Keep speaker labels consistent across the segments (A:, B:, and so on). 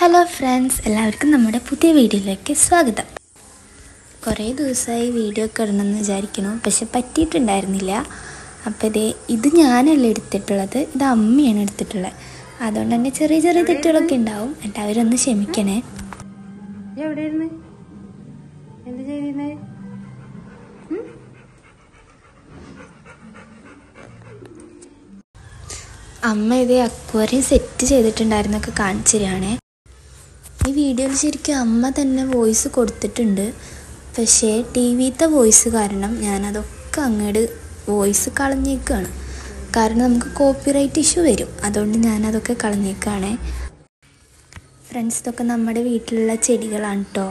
A: Hello friends, എല്ലാവർക്കും നമ്മുടെ പുതിയ വീഡിയോയിലേക്ക് സ്വാഗതം. കുറേ ദിവസമായി വീഡിയോ ഒക്കെ ഇടണമെന്ന് വിചാരിക്കുന്നു, പക്ഷെ പറ്റിയിട്ടുണ്ടായിരുന്നില്ല. അപ്പോൾ ഇത് ഞാനല്ല എടുത്തിട്ടുള്ളത്, ഇത് അമ്മയാണ് എടുത്തിട്ടുള്ളത്. അതുകൊണ്ട് തന്നെ ചെറിയ ചെറിയ തെറ്റുകളൊക്കെ ഉണ്ടാവും. എല്ലാവരും ക്ഷമിക്കണേ. അമ്മ ഇത് അക്വേറിയം സെറ്റ് ചെയ്തിട്ടുണ്ടായിരുന്നൊക്കെ കാണിച്ചു തരികയാണേ. ഈ വീഡിയോയിൽ ശരിക്കും അമ്മ തന്നെ വോയിസ് കൊടുത്തിട്ടുണ്ട്, പക്ഷേ ടി വിത്തെ വോയിസ് കാരണം ഞാനതൊക്കെ അങ്ങോട്ട് വോയിസ് കളഞ്ഞേക്കാണ്. കാരണം നമുക്ക് കോപ്പിറൈറ്റ് ഇഷ്യൂ വരും, അതുകൊണ്ട് ഞാനതൊക്കെ കളഞ്ഞേക്കാണ്. ഫ്രണ്ട്സ്, ഇതൊക്കെ നമ്മുടെ വീട്ടിലുള്ള ചെടികളാണ് കേട്ടോ.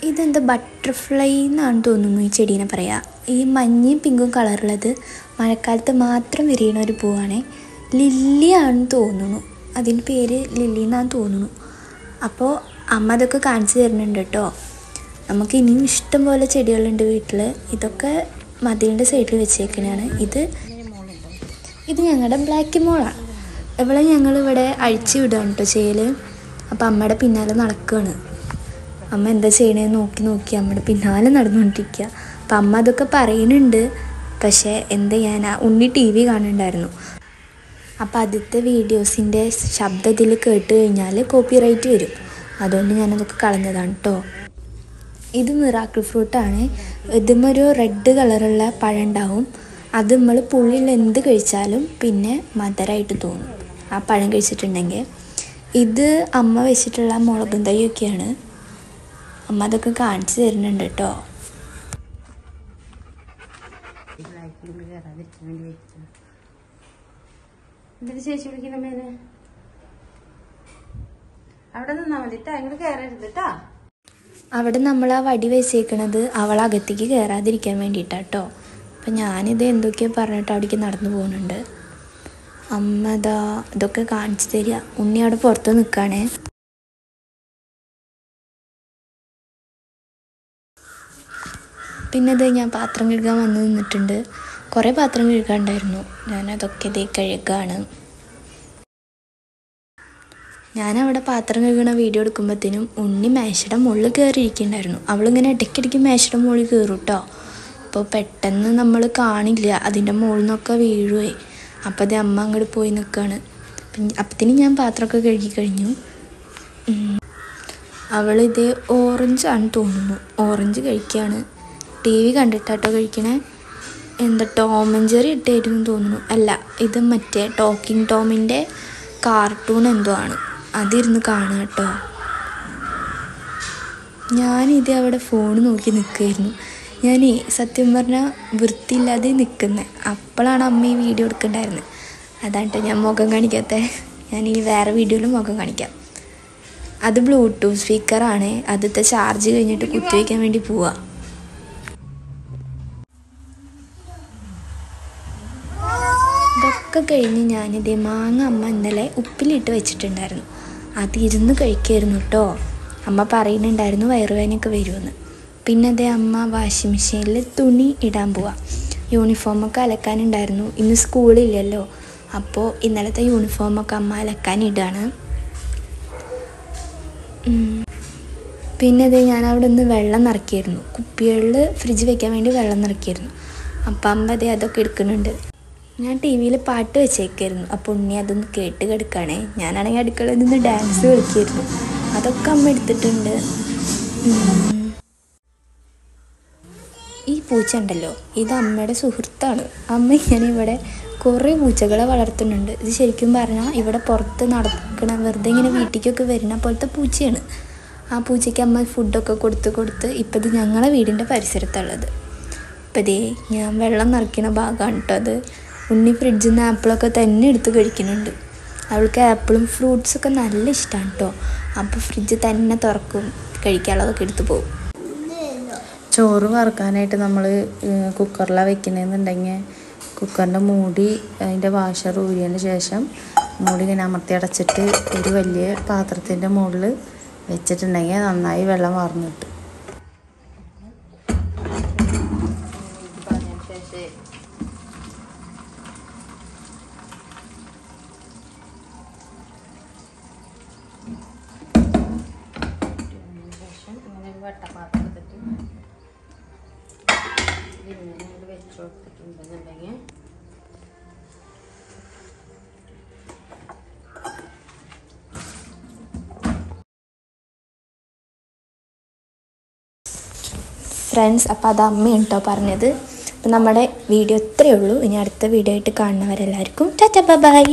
A: ഇതെന്താ ബട്ടർഫ്ലൈ എന്നാണ് തോന്നുന്നു ഈ ചെടീനെ പറയാം. ഈ മഞ്ഞയും പിങ്കും കളറുള്ളത് മഴക്കാലത്ത് മാത്രം വിരിയണ ഒരു പൂവാണ്. ലില്ലിയാണെന്ന് തോന്നുന്നു, അതിൻ്റെ പേര് ലില്ലി എന്നാണ് തോന്നുന്നു. അപ്പോൾ അമ്മ അതൊക്കെ കാണിച്ചു തരുന്നുണ്ട് കേട്ടോ. നമുക്ക് ഇനിയും ഇഷ്ടം പോലെ ചെടികളുണ്ട് വീട്ടിൽ. ഇതൊക്കെ മതിലിൻ്റെ സൈഡിൽ വെച്ചേക്കുന്നതാണ്. ഇത് ഞങ്ങളുടെ ബ്ലാക്ക് മോളാണ്. ഇവളെ ഞങ്ങളിവിടെ അഴിച്ചു വിടുകയാണ് കേട്ടോ ചെയ്യൽ. അപ്പോൾ അമ്മയുടെ പിന്നാലെ നടക്കുകയാണ്. അമ്മ എന്താ ചെയ്യണേന്ന് നോക്കി അമ്മയുടെ പിന്നാലെ നടന്നുകൊണ്ടിരിക്കുക. അപ്പം അമ്മ അതൊക്കെ പറയുന്നുണ്ട്, പക്ഷേ എന്താ ചെയ്യാനാ, ഉണ്ണി ടി വി കാണുന്നുണ്ടായിരുന്നു. അപ്പോൾ ആദ്യത്തെ വീഡിയോസിൻ്റെ ശബ്ദം ഇതിൽ കേട്ട് കഴിഞ്ഞാൽ കോപ്പിറൈറ്റ് വരും, അതുകൊണ്ട് ഞാനതൊക്കെ കളഞ്ഞതാണ് കേട്ടോ. ഇത് മിറാക്കിൾ ഫ്രൂട്ടാണ്. ഇതുമൊരു റെഡ് കളറുള്ള പഴം ഉണ്ടാവും. അത് നമ്മൾ പുള്ളിയിൽ എന്ത് കഴിച്ചാലും പിന്നെ മധുരമായിട്ട് തോന്നും ആ പഴം കഴിച്ചിട്ടുണ്ടെങ്കിൽ. ഇത് അമ്മ വെച്ചിട്ടുള്ള മുളകും തൈയൊക്കെയാണ്. അമ്മ അതൊക്കെ കാണിച്ചു തരുന്നുണ്ട് കേട്ടോ.
B: എന്തൊരു ചേച്ചി വിളിക്കുന്ന മേലെ അവിടെ നിന്നാ മതിട്ടാ, ഇങ്ങോട്ട് കയറരുതിട്ടാ.
A: അവിടെ നമ്മൾ ആ വടി വെച്ചേക്കണത് അവളകത്തേക്ക് കയറാതിരിക്കാൻ വേണ്ടിയിട്ടാട്ടോ. അപ്പം ഞാനിത് എന്തൊക്കെയോ പറഞ്ഞിട്ട് അവിടേക്ക് നടന്നു പോകുന്നുണ്ട്. അമ്മ ഇതൊക്കെ കാണിച്ചു തരിക. ഉണ്ണി അവിടെ പുറത്ത് നിൽക്കുകയാണേ. പിന്നെ ഞാൻ പാത്രം കഴുകാൻ വന്ന് നിന്നിട്ടുണ്ട്. കുറേ പാത്രം കഴുകാനുണ്ടായിരുന്നു. ഞാനതൊക്കെ കഴുകാണ്. ഞാനവിടെ പാത്രം കഴുകണ വീഡിയോ എടുക്കുമ്പോഴത്തേനും ഉണ്ണി മേശയുടെ മുകളിൽ കയറിയിരിക്കുന്നുണ്ടായിരുന്നു. അവളിങ്ങനെ ഇടയ്ക്കിടയ്ക്ക് മേശയുടെ മുകളിൽ കയറും കേട്ടോ. അപ്പോൾ പെട്ടെന്ന് നമ്മൾ കാണില്ല, അതിൻ്റെ മുകളിൽ നിന്നൊക്കെ വീഴുവേ. അപ്പോൾ അമ്മ അങ്ങോട്ട് പോയി നിൽക്കുകയാണ്. അപ്പത്തിന് ഞാൻ പാത്രമൊക്കെ കഴുകി കഴിഞ്ഞു. അവളിത് ഓറഞ്ചാണ് തോന്നുന്നു, ഓറഞ്ച് കഴിക്കുകയാണ്. ടി വി കണ്ടിട്ടാട്ടോ കഴിക്കണേ. എന്താ ടോം ആൻഡ് ജെറി ഇട്ടായിരുന്നു തോന്നുന്നു. അല്ല, ഇത് മറ്റേ ടോക്കിംഗ് ടോമിൻ്റെ കാർട്ടൂൺ എന്തോ ആണ്, അതിരുന്ന് കാണുക കേട്ടോ. ഞാനിത് അവിടെ ഫോൺ നോക്കി നിൽക്കുമായിരുന്നു. സത്യം പറഞ്ഞാൽ വൃത്തിയില്ലാതെ നിൽക്കുന്നത്. അപ്പോഴാണ് അമ്മ ഈ വീഡിയോ എടുക്കണ്ടായിരുന്നത്. അതാണ് ഞാൻ മുഖം കാണിക്കാത്തത്. ഞാൻ ഈ വേറെ വീഡിയോയിൽ മുഖം കാണിക്കാം. അത് ബ്ലൂടൂത്ത് സ്പീക്കറാണ്. അതിത്തെ ചാർജ് കഴിഞ്ഞിട്ട് കുത്തിവയ്ക്കാൻ വേണ്ടി പോവുക. ഇതൊക്കെ കഴിഞ്ഞ് ഞാനിതേ മാങ്ങ അമ്മ ഇന്നലെ ഉപ്പിലിട്ട് വെച്ചിട്ടുണ്ടായിരുന്നു. അതിരുന്ന് കഴിക്കായിരുന്നു കേട്ടോ. അമ്മ പറയുന്നുണ്ടായിരുന്നു വയറുവേദനയൊക്കെ വരുമെന്ന്. പിന്നെ അമ്മ വാഷിംഗ് മെഷീനിൽ തുണി ഇടാൻ പോവാം. യൂണിഫോമൊക്കെ അലക്കാനുണ്ടായിരുന്നു. ഇന്ന് സ്കൂളില്ലല്ലോ, അപ്പോൾ ഇന്നലത്തെ യൂണിഫോമൊക്കെ അമ്മ അലക്കാനിടുകയാണ്. പിന്നെ ഞാൻ അവിടെ നിന്ന് വെള്ളം നിറക്കിയിരുന്നു. കുപ്പികളിൽ ഫ്രിഡ്ജ് വെക്കാൻ വേണ്ടി വെള്ളം നിറക്കിയിരുന്നു. അപ്പം അമ്മ അതൊക്കെ എടുക്കുന്നുണ്ട്. ഞാൻ ടി വിയിൽ പാട്ട് വെച്ചേക്കായിരുന്നു. അപ്പോൾ ഉണ്ണി അതൊന്ന് കേട്ട് കിടക്കുകയാണേ. ഞാനാണെങ്കിൽ അടുക്കളയിൽ നിന്ന് ഡാൻസ് കളിക്കായിരുന്നു. അതൊക്കെ അമ്മ എടുത്തിട്ടുണ്ട്. ഈ പൂച്ച ഉണ്ടല്ലോ, ഇത് അമ്മയുടെ സുഹൃത്താണ്. അമ്മ ഇവിടെ കുറേ പൂച്ചകളെ വളർത്തുന്നുണ്ട്. ഇത് ശരിക്കും പറഞ്ഞാൽ ഇവിടെ പുറത്ത് നടക്കണ വെറുതെ ഇങ്ങനെ വീട്ടിലേക്കൊക്കെ വരുന്ന പോലത്തെ പൂച്ചയാണ്. ആ പൂച്ചയ്ക്ക് അമ്മ ഫുഡൊക്കെ കൊടുത്ത് ഇപ്പം ഇത് ഞങ്ങളെ വീടിൻ്റെ പരിസരത്തുള്ളത്. ഇപ്പം ഞാൻ വെള്ളം നിറയ്ക്കുന്ന ഭാഗമാണ് കേട്ടോ അത്. ഉണ്ണി ഫ്രിഡ്ജിൽ നിന്ന് ആപ്പിളൊക്കെ തന്നെ എടുത്ത് കഴിക്കുന്നുണ്ട്. അവൾക്ക് ആപ്പിളും ഫ്രൂട്ട്സൊക്കെ നല്ല ഇഷ്ടമാണ് കേട്ടോ. അപ്പോൾ ഫ്രിഡ്ജ് തന്നെ തുറക്കും, കഴിക്കാനുള്ളതൊക്കെ എടുത്ത് പോകും.
B: ചോറ് വറുക്കാനായിട്ട് നമ്മൾ കുക്കറിലാണ് വെക്കുന്നതെന്നുണ്ടെങ്കിൽ കുക്കറിൻ്റെ മൂടി അതിൻ്റെ വാഷർ ഊരിയതിന് ശേഷം മൂടി ഇങ്ങനെ അമർത്തി അടച്ചിട്ട് ഒരു വലിയ പാത്രത്തിൻ്റെ മുകളിൽ വെച്ചിട്ടുണ്ടെങ്കിൽ നന്നായി വെള്ളം വാർന്നു കിട്ടും. വട്ടപ്പാത്രം എടുത്തിട്ട് ഇങ്ങനെ വെച്ച് കൊടുത്തിട്ടുണ്ടെന്നുണ്ടെങ്കിൽ
A: ഫ്രണ്ട്സ്, അപ്പോൾ അത് അമ്മയാണ് കേട്ടോ പറഞ്ഞത്. അപ്പോൾ നമ്മുടെ വീഡിയോ ഇത്രയേ ഉള്ളൂ. ഇനി അടുത്ത വീഡിയോ ആയിട്ട് കാണുന്നവരെല്ലാവർക്കും ടാറ്റാ ബൈ.